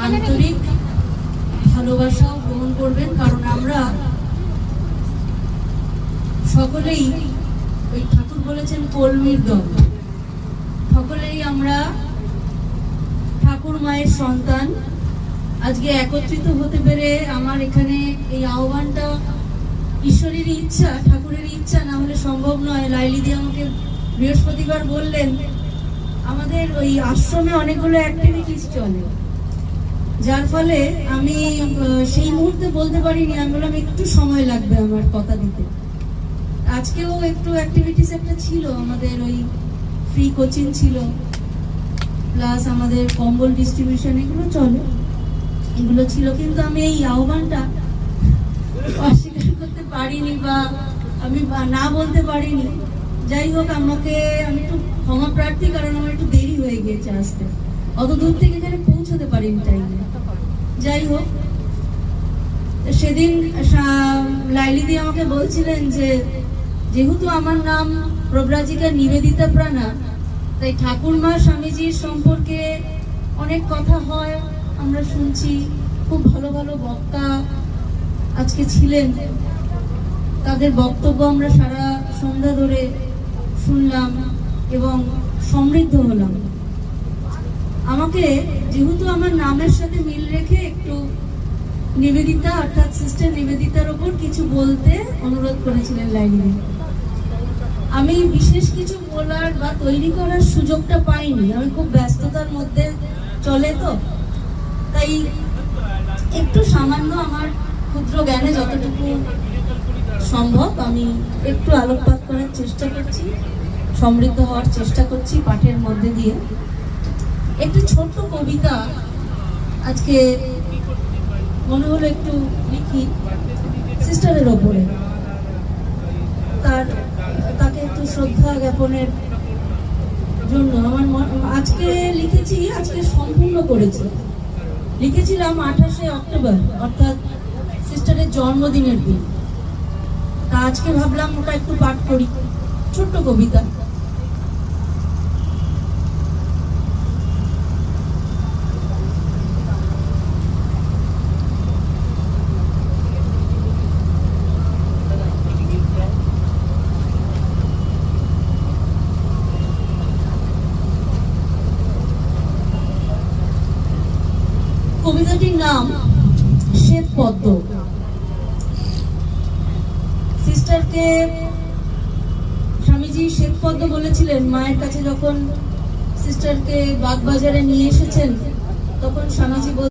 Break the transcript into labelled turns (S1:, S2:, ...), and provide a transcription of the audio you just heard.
S1: আন্তরিক ভালোবাসাও গ্রহণ করবেন, কারণ আমরা সকলেই ওই ঠাকুর বলেছেন কলমির দল, সকলেই আমরা ঠাকুর মায়ের সন্তান। আজকে একত্রিত হতে পেরে আমার এখানে এই আহ্বানটা ঈশ্বরেরই ইচ্ছা, ঠাকুরের ইচ্ছা, না হলে সম্ভব নয়। লাইলিদি আমাকে বৃহস্পতিবার বললেন আমাদের ওই আশ্রমে অনেকগুলো অ্যাক্টিভিটিস চলে, যার ফলে আমি সেই মুহূর্তে বলতে পারিনি। আমি বললাম একটু সময় লাগবে আমার কথা দিতে। আজকেও একটু অ্যাক্টিভিটিস একটা ছিল, আমাদের ওই ফ্রি কোচিং ছিল, প্লাস আমাদের কম্বল ডিস্ট্রিবিউশন, এগুলো চলে, এগুলো ছিল। কিন্তু আমি এই আহ্বানটা অস্বীকার করতে পারিনি বা আমি না বলতে পারিনি। যাই হোক, আমি একটু ক্ষমা প্রার্থী, কারণ আমার একটু দেরি হয়ে গিয়েছে আসতে, অত দূর থেকে এখানে পৌঁছতে পারিনি টাইমে। যাই হোক, সেদিন লাইলিদি আমাকে বলছিলেন যে যেহেতু আমার নাম প্রব্রাজিকা নিবেদিতা প্রাণা, তাই ঠাকুরমা স্বামীজির সম্পর্কে অনেক কথা হয়, আমরা শুনছি। খুব ভালো ভালো বক্তা আজকে ছিলেন, তাদের বক্তব্য আমরা সারা সন্ধ্যা ধরে শুনলাম এবং সমৃদ্ধ হলাম। আমাকে যেহেতু আমার নামের সাথে মিল রেখে একটু নিবেদিতা অর্থাৎ সিস্টার নিবেদিতার ওপর কিছু বলতে অনুরোধ করেছিলেন লাইলিদি। আমি বিশেষ কিছু বলার বা তৈরি করার সুযোগটা পাইনি, আমি খুব ব্যস্ততার মধ্যে চলে, তো তাই একটু সামান্য আমার ক্ষুদ্র জ্ঞানে যতটুকু সম্ভব আমি একটু আলোকপাত করার চেষ্টা করছি, সমৃদ্ধ হওয়ার চেষ্টা করছি পাঠের মধ্যে দিয়ে। একটি ছোট্ট কবিতা আজকে মনে হলো একটু লিখি সিস্টারের ওপরে, তাকে একটু শ্রদ্ধা জ্ঞাপনের জন্য আমার আজকে লিখেছি, আজকে সম্পূর্ণ করেছি। লিখেছিলাম 28শে অক্টোবর, অর্থাৎ সিস্টারের জন্মদিনের দিন। তা আজকে ভাবলাম ওটা একটু পাঠ করি, ছোট্ট কবিতা। কবিতাটির নাম শ্বেত পদ্ম। সিস্টারকে স্বামীজি শ্বেত পদ্ম বলেছিলেন। মায়ের কাছে যখন সিস্টারকে বাগবাজারে নিয়ে এসেছেন, তখন স্বামীজি